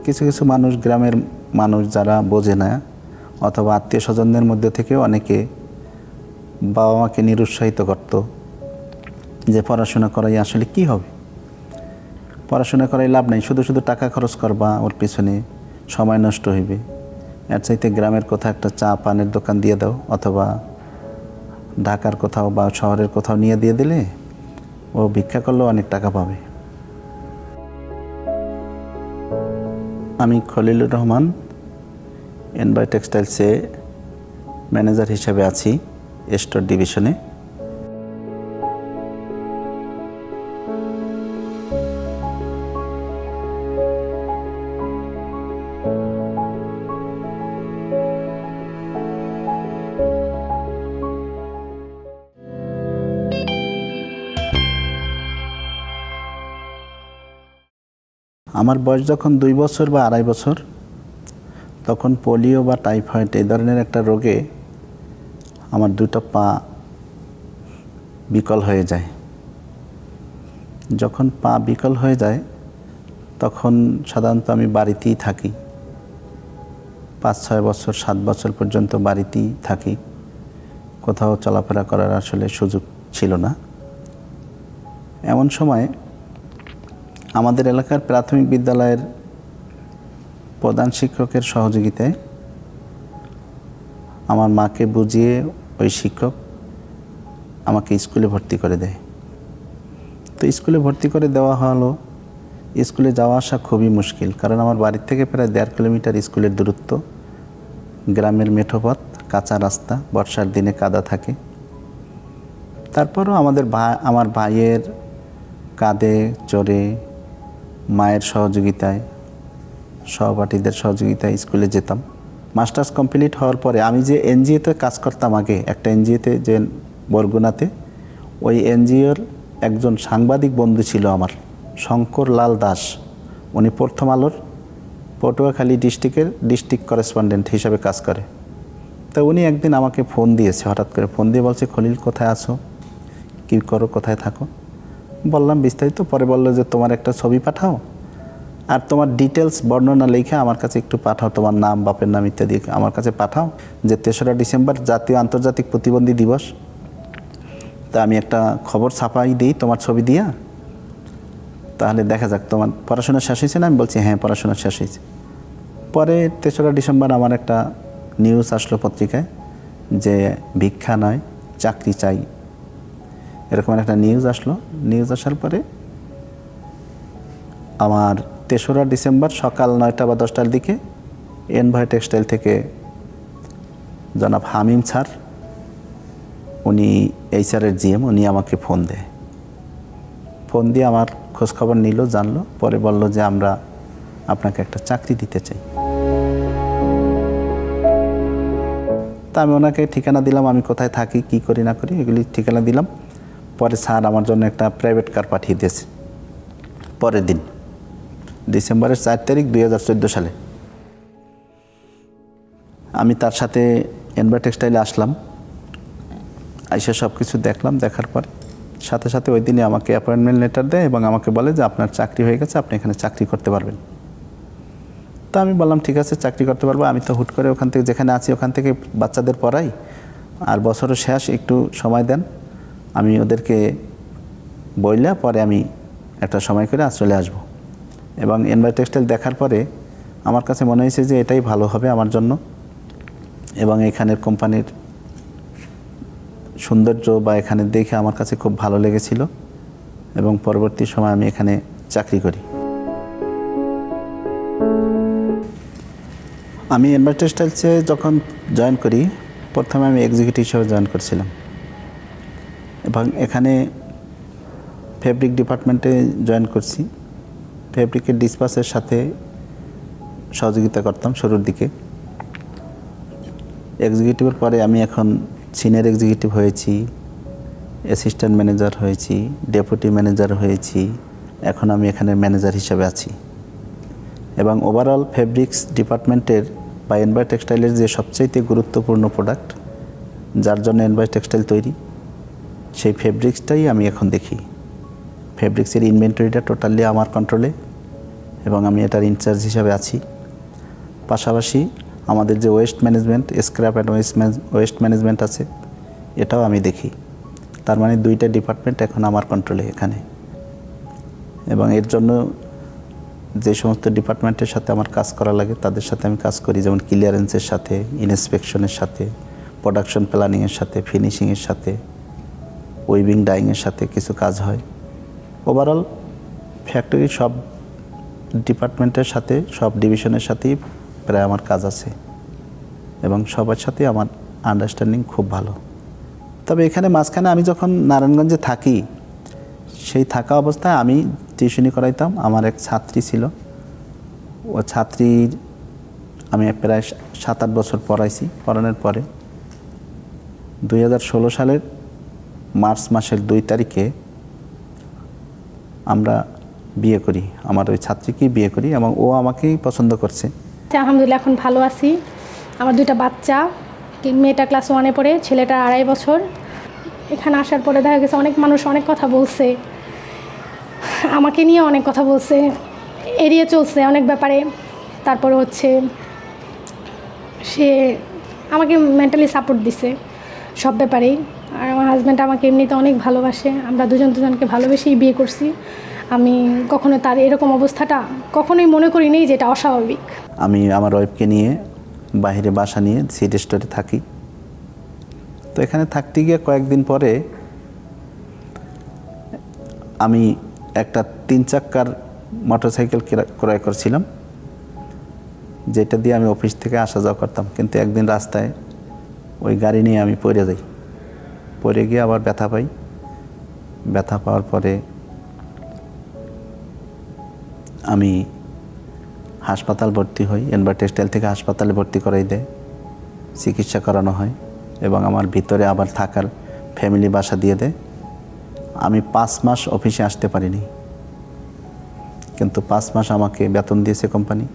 কিছু কিছু মানুষ, গ্রামের মানুষ যারা বোঝে না, অথবা আত্মীয় স্বজনদের মধ্যে থেকেও অনেকে বাবা মাকে নিরুৎসাহিত করত যে পড়াশোনা করাই আসলে কি হবে, পড়াশোনা করাই লাভ নেই, শুধু শুধু টাকা খরচ করবা, ওর পিছনে সময় নষ্ট হইবে, এর চাইতে গ্রামের কোথাও একটা চা পানের দোকান দিয়ে দাও, অথবা ঢাকার কোথাও বা শহরের কোথাও নিয়ে দিয়ে দিলে ও ভিক্ষা করলেও অনেক টাকা পাবে। আমি খলিলুর রহমান, এনবাই টেক্সটাইলসে ম্যানেজার হিসেবে আছি স্টোর ডিভিশনে। আমার বয়স যখন 2 বছর বা 2.5 বছর, তখন পোলিও বা টাইফয়েড এই ধরনের একটা রোগে আমার 2টা পা বিকল হয়ে যায়। যখন পা বিকল হয়ে যায় তখন সাধারণত আমি বাড়িতেই থাকি, 5-6 বছর 7 বছর পর্যন্ত বাড়িতেই থাকি, কোথাও চলাফেরা করার আসলে সুযোগ ছিল না। এমন সময় আমাদের এলাকার প্রাথমিক বিদ্যালয়ের প্রধান শিক্ষকের সহযোগিতায় আমার মাকে বুঝিয়ে ওই শিক্ষক আমাকে স্কুলে ভর্তি করে দেয়। তো স্কুলে ভর্তি করে দেওয়া হলো। স্কুলে যাওয়া আসা খুবই মুশকিল, কারণ আমার বাড়ির থেকে প্রায় 1.5 কিলোমিটার স্কুলের দূরত্ব, গ্রামের মেঠো পথ, কাঁচা রাস্তা, বর্ষার দিনে কাদা থাকে। তারপরও আমার ভাইয়ের কাঁধে চড়ে, মায়ের সহযোগিতায়, সহপাঠীদের সহযোগিতায় স্কুলে যেতাম। মাস্টার্স কমপ্লিট হওয়ার পরে আমি যে এনজিওতে কাজ করতাম আগে, একটা এনজিওতে, যে বরগুনাতে, ওই এনজিওর একজন সাংবাদিক বন্ধু ছিল আমার, শঙ্কর লাল দাস। উনি প্রথম আলোর পটুয়াখালী ডিস্ট্রিক্টের ডিস্ট্রিক্ট করেসপন্ডেন্ট হিসাবে কাজ করে। তো উনি একদিন আমাকে ফোন দিয়েছে, হঠাৎ করে ফোন দিয়ে বলছে, খলিল কোথায় আছো, কী করো, কোথায় থাকো? বললাম বিস্তারিত। পরে বললো যে তোমার একটা ছবি পাঠাও, আর তোমার ডিটেলস বর্ণনা লিখে আমার কাছে একটু পাঠাও, তোমার নাম, বাপের নাম ইত্যাদি আমার কাছে পাঠাও, যে 3রা ডিসেম্বর জাতীয় আন্তর্জাতিক প্রতিবন্ধী দিবস, তা আমি একটা খবর ছাপাই দিই তোমার ছবি দিয়া, তাহলে দেখা যাক তোমার পড়াশোনা শেষ হয়েছে না? আমি বলছি হ্যাঁ, পড়াশোনা শেষ হয়েছে। পরে 3রা ডিসেম্বর আমার একটা নিউজ আসলো পত্রিকায় যে ভিক্ষা নয়, চাকরি চাই, এরকম একটা নিউজ আসলো। নিউজ আসার পরে আমার 3রা ডিসেম্বর সকাল 9টা বা 10টার দিকে এনভাই টেক্সটাইল থেকে জনাব হামিম স্যার, উনি এইচআরের জিএম, উনি আমাকে ফোন দেয়। ফোন দিয়ে আমার খোঁজখবর নিল, জানলো, পরে বলল যে আমরা আপনাকে একটা চাকরি দিতে চাই। তা আমি ওনাকে ঠিকানা দিলাম, আমি কোথায় থাকি, কি করি না করি, এগুলি ঠিকানা দিলাম। পরে স্যার আমার জন্য একটা প্রাইভেট কার পাঠিয়ে দিয়েছে পরের দিন, ডিসেম্বরের 4 তারিখ 2014 সালে। আমি তার সাথে এনভাই টেক্সটাইলে আসলাম, এসে সব কিছু দেখলাম। দেখার পর সাথে সাথে ওই দিনে আমাকে অ্যাপয়েন্টমেন্ট লেটার দেয় এবং আমাকে বলে যে আপনার চাকরি হয়ে গেছে, আপনি এখানে চাকরি করতে পারবেন। তা আমি বললাম ঠিক আছে, চাকরি করতে পারবো। আমি তো হুট করে ওখান থেকে, যেখানে আছি ওখান থেকে বাচ্চাদের পড়াই, আর বছরও শেষ, একটু সময় দেন, আমি ওদেরকে বইলা পরে আমি একটা সময় করে চলে আসবো। এবং এনভাই টেক্সটাইল দেখার পরে আমার কাছে মনে হয়েছে যে এটাই ভালো হবে আমার জন্য, এবং এখানের কোম্পানির সৌন্দর্য বা এখানে দেখে আমার কাছে খুব ভালো লেগেছিল, এবং পরবর্তী সময় আমি এখানে চাকরি করি। আমি এনভাই টেক্সটাইলসে যখন জয়েন করি, প্রথমে আমি এক্সিকিউটিভ হিসেবে জয়েন করছিলাম, এবং এখানে ফেব্রিক ডিপার্টমেন্টে জয়েন করছি। ফেব্রিকের ডিসপাসের সাথে সহযোগিতা করতাম শুরুর দিকে। এক্সিকিউটিভের পরে আমি এখন সিনিয়র এক্সিকিউটিভ হয়েছি, অ্যাসিস্ট্যান্ট ম্যানেজার হয়েছি, ডেপুটি ম্যানেজার হয়েছি, এখন আমি এখানে ম্যানেজার হিসেবে আছি। এবং ওভারঅল ফেব্রিক্স ডিপার্টমেন্টের বা এনভাই টেক্সটাইলের যে সবচাইতে গুরুত্বপূর্ণ প্রোডাক্ট, যার জন্য এনভাই টেক্সটাইল তৈরি, সেই ফেব্রিক্সটাই আমি এখন দেখি। ফেব্রিক্সের ইনভেন্টরিটা টোটালি আমার কন্ট্রোলে এবং আমি এটার ইনচার্জ হিসাবে আছি। পাশাপাশি আমাদের যে waste management, scrap and waste management আছে, এটাও আমি দেখি। তার মানে 2টা ডিপার্টমেন্ট এখন আমার কন্ট্রোলে এখানে। এবং এর জন্য যে সমস্ত ডিপার্টমেন্টের সাথে আমার কাজ করা লাগে তাদের সাথে আমি কাজ করি, যেমন ক্লিয়ারেন্সের সাথে, ইন্সপেকশনের সাথে, প্রোডাকশন প্ল্যানিংয়ের সাথে, ফিনিশিংয়ের সাথে, উইভিং ডাইংয়ের সাথে কিছু কাজ হয়। ওভারঅল ফ্যাক্টরির সব ডিপার্টমেন্টের সাথে, সব ডিভিশনের সাথেই প্রায় আমার কাজ আছে এবং সবার সাথে আমার আন্ডারস্ট্যান্ডিং খুব ভালো। তবে এখানে মাঝখানে আমি যখন নারায়ণগঞ্জে থাকি, সেই থাকা অবস্থায় আমি টিউশনি করাইতাম। আমার এক ছাত্রী ছিল, ও ছাত্রীর আমি প্রায় 7-8 বছর পড়াইছি। পড়ানোর পরে 2016 সালের মার্চ মাসের 2 তারিখে আমরা বিয়ে করি। আমার ওই ছাত্রীকেই বিয়ে করি এবং ও আমাকেই পছন্দ করছে। আলহামদুলিল্লাহ এখন ভালো আছি। আমার 2টা বাচ্চা, মেয়েটা ক্লাস 1-এ পড়ে, ছেলেটা 2.5 বছর। এখানে আসার পরে দেখা গেছে অনেক মানুষ অনেক কথা বলছে, আমাকে নিয়ে অনেক কথা বলছে, এড়িয়ে চলছে অনেক ব্যাপারে। তারপরে হচ্ছে সে আমাকে মেন্টালি সাপোর্ট দিছে সব ব্যাপারেই। আর আমার হাজব্যান্ড আমাকে এমনিতে অনেক ভালোবাসে। আমরা দুজনকে ভালোবেসেই বিয়ে করছি। আমি কখনো তার এরকম অবস্থাটা কখনোই মনে করিনি যে এটা অস্বাভাবিক। আমি আমার ওয়াইফকে নিয়ে বাইরে বাসা নিয়ে সিটি স্টোরে থাকি। তো এখানে থাকতে গিয়ে কয়েকদিন পরে আমি একটা 3 চাক্কার মোটরসাইকেল ক্রয় করছিলাম, যেটা দিয়ে আমি অফিস থেকে আসা যাওয়া করতাম। কিন্তু একদিন রাস্তায় ওই গাড়ি নিয়ে আমি পড়ে যাই। পড়ে গিয়ে আবার ব্যথা পাই। ব্যথা পাওয়ার পরে আমি হাসপাতাল ভর্তি হই। এনভার টেক্সটাইল থেকে হাসপাতালে ভর্তি করাই দেয়, চিকিৎসা করানো হয় এবং আমার ভিতরে আবার থাকার ফ্যামিলি বাসা দিয়ে দেয়। আমি 5 মাস অফিসে আসতে পারিনি, কিন্তু 5 মাস আমাকে বেতন দিয়েছে কোম্পানি।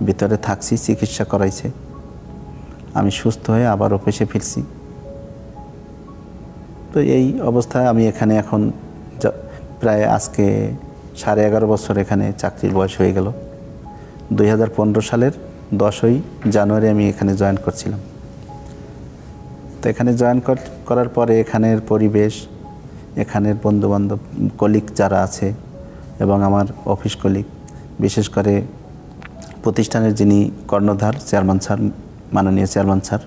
ভিতরে থাকছি, চিকিৎসা করাইছে, আমি সুস্থ হয়ে আবার অফিসে ফিরছি। তো এই অবস্থায় আমি এখানে এখন প্রায় আজকে 11.5 বছর এখানে চাকরির বয়স হয়ে গেল। 2015 সালের 10ই জানুয়ারি আমি এখানে জয়েন করছিলাম। তো এখানে জয়েন করার পরে এখানের পরিবেশ, এখানের বন্ধুবান্ধব, কলিগ যারা আছে এবং আমার অফিস কলিগ, বিশেষ করে প্রতিষ্ঠানের যিনি কর্ণধার চেয়ারম্যান স্যার, মাননীয় চেয়ারম্যান স্যার,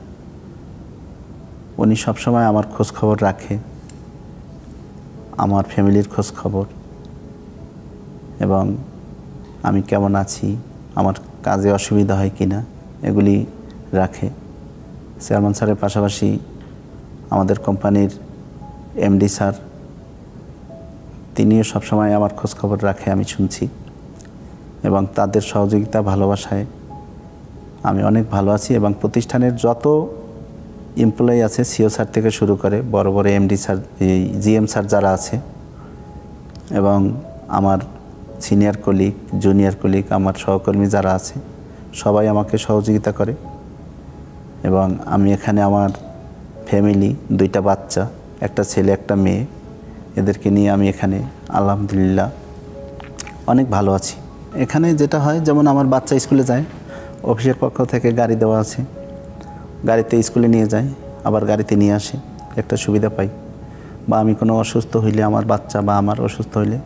উনি সবসময় আমার খোঁজ খবর রাখে, আমার ফ্যামিলির খোঁজ খবর এবং আমি কেমন আছি, আমার কাজে অসুবিধা হয় কি না, এগুলি রাখে। চেয়ারম্যান স্যারের পাশাপাশি আমাদের কোম্পানির এমডি স্যার, তিনিও সবসময় আমার খোঁজ খবর রাখে, আমি শুনছি। এবং তাদের সহযোগিতা, ভালোবাসায় আমি অনেক ভালো আছি। এবং প্রতিষ্ঠানের যত এমপ্লয়ি আছে, সিও স্যার থেকে শুরু করে বড় বড় এমডি স্যার, জিএম স্যার যারা আছে এবং আমার সিনিয়র কলিগ, জুনিয়র কলিগ, আমার সহকর্মী যারা আছে, সবাই আমাকে সহযোগিতা করে। এবং আমি এখানে আমার ফ্যামিলি, 2টা বাচ্চা, একটা ছেলে একটা মেয়ে, এদেরকে নিয়ে আমি এখানে আলহামদুলিল্লাহ অনেক ভালো আছি। এখানে যেটা হয়, যেমন আমার বাচ্চা স্কুলে যায়, অফিসের পক্ষ থেকে গাড়ি দেওয়া আছে, গাড়িতে স্কুলে নিয়ে যায়, আবার গাড়িতে নিয়ে আসে, একটা সুবিধা পাই। বা আমি কোনো অসুস্থ হইলে, আমার বাচ্চা বা আমার অসুস্থ হইলে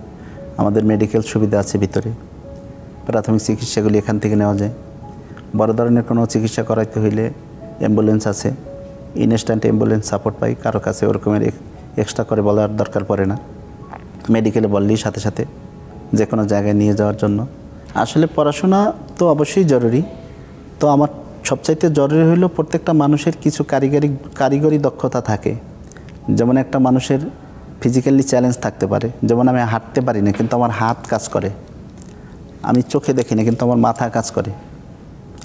আমাদের মেডিকেল সুবিধা আছে ভিতরে, প্রাথমিক চিকিৎসাগুলি এখান থেকে নেওয়া যায়। বড় ধরনের কোনো চিকিৎসা করাইতে হইলে অ্যাম্বুলেন্স আছে, ইনস্ট্যান্ট অ্যাম্বুলেন্স সাপোর্ট পাই, কারো কাছে ওরকমের এক্সট্রা করে বলার দরকার পড়ে না। মেডিকেলে বললেই সাথে সাথে যে কোনো জায়গায় নিয়ে যাওয়ার জন্য। আসলে পড়াশোনা তো অবশ্যই জরুরি, তো আমার সবচাইতে জরুরি হলো প্রত্যেকটা মানুষের কিছু কারিগরি দক্ষতা থাকে। যেমন একটা মানুষের ফিজিক্যালি চ্যালেঞ্জ থাকতে পারে, যেমন আমি হাঁটতে পারি না কিন্তু আমার হাত কাজ করে, আমি চোখে দেখি না কিন্তু আমার মাথা কাজ করে,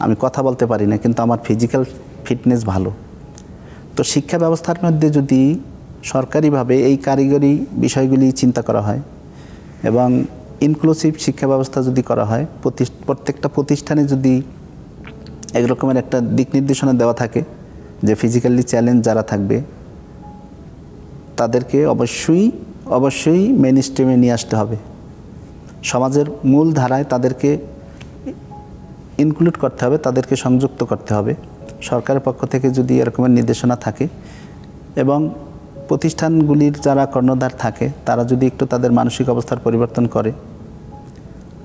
আমি কথা বলতে পারি না কিন্তু আমার ফিজিক্যাল ফিটনেস ভালো। তো শিক্ষা ব্যবস্থার মধ্যে যদি সরকারিভাবে এই কারিগরি বিষয়গুলি চিন্তা করা হয় এবং ইনক্লুসিভ শিক্ষা ব্যবস্থা যদি করা হয়, প্রত্যেকটা প্রতিষ্ঠানে যদি একরকমের একটা দিক নির্দেশনা দেওয়া থাকে যে ফিজিক্যালি চ্যালেঞ্জ যারা থাকবে তাদেরকে অবশ্যই মেইন স্ট্রিমে নিয়ে আসতে হবে। সমাজের মূল ধারায় তাদেরকে ইনক্লুড করতে হবে, তাদেরকে সংযুক্ত করতে হবে। সরকারের পক্ষ থেকে যদি এরকমের নির্দেশনা থাকে এবং প্রতিষ্ঠানগুলির যারা কর্ণধার থাকে তারা যদি একটু তাদের মানসিক অবস্থার পরিবর্তন করে,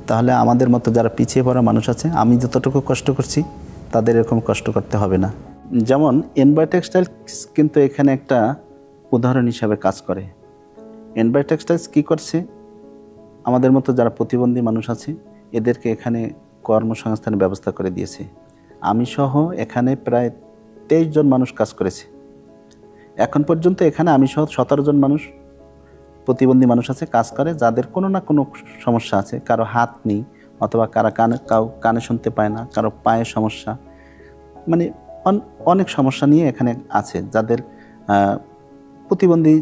তাহলে আমাদের মতো যারা পিছিয়ে পড়া মানুষ আছে, আমি যতটুকু কষ্ট করছি তাদের এরকম কষ্ট করতে হবে না। যেমন এনবাই টেক্সটাইলস কিন্তু এখানে একটা উদাহরণ হিসাবে কাজ করে। এনবাই টেক্সটাইলস কী করছে, আমাদের মতো যারা প্রতিবন্ধী মানুষ আছে এদেরকে এখানে কর্মসংস্থানের ব্যবস্থা করে দিয়েছে। আমি সহ এখানে প্রায় 23 জন মানুষ কাজ করেছে। এখন পর্যন্ত এখানে আমি সহ 17 জন মানুষ প্রতিবন্ধী মানুষ আছে কাজ করে, যাদের কোনো না কোনো সমস্যা আছে। কারো হাত নেই, অথবা কানে শুনতে পায় না, কারো পায়ে সমস্যা, মানে অনেক সমস্যা নিয়ে এখানে আছে, যাদের প্রতিবন্ধী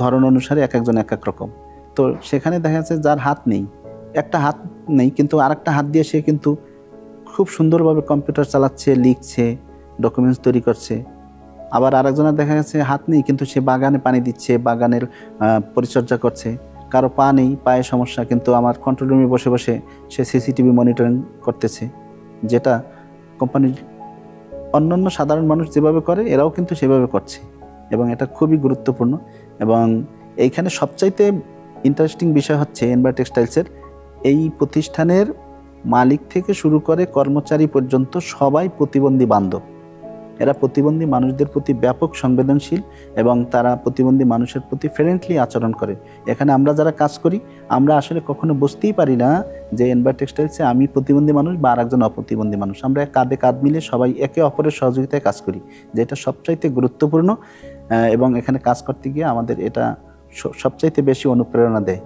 ধরন অনুসারে এক একজন এক এক রকম। তো সেখানে দেখা যাচ্ছে যার হাত নেই, একটা হাত নেই কিন্তু আরেকটা হাত দিয়ে সে কিন্তু খুব সুন্দরভাবে কম্পিউটার চালাচ্ছে, লিখছে, ডকুমেন্টস তৈরি করছে। আবার আরেকজনের দেখা যাচ্ছে হাত নেই কিন্তু সে বাগানে পানি দিচ্ছে, বাগানের পরিচর্যা করছে। কারো পা নেই, পায়ে সমস্যা, কিন্তু আমার কন্ট্রোল রুমে বসে বসে সে সিসিটিভি মনিটরিং করতেছে, যেটা কোম্পানির অন্যান্য সাধারণ মানুষ যেভাবে করে এরাও কিন্তু সেভাবে করছে, এবং এটা খুবই গুরুত্বপূর্ণ। এবং এইখানে সবচাইতে ইন্টারেস্টিং বিষয় হচ্ছে এনবাই টেক্সটাইলসের এই প্রতিষ্ঠানের মালিক থেকে শুরু করে কর্মচারী পর্যন্ত সবাই প্রতিবন্ধী বান্ধব। এরা প্রতিবন্ধী মানুষদের প্রতি ব্যাপক সংবেদনশীল এবং তারা প্রতিবন্ধী মানুষের প্রতি ফ্রেন্ডলি আচরণ করে। এখানে আমরা যারা কাজ করি আমরা আসলে কখনো বুঝতেই পারি না যে এনবাই টেক্সটাইলসে আমি প্রতিবন্ধী মানুষ বা আরেকজন অপ্রতিবন্ধী মানুষ। আমরা কাঁধে কাঁধ মিলে সবাই একে অপরের সহযোগিতায় কাজ করি, যেটা সবচাইতে গুরুত্বপূর্ণ। এবং এখানে কাজ করতে গিয়ে আমাদের এটা সবচাইতে বেশি অনুপ্রেরণা দেয়।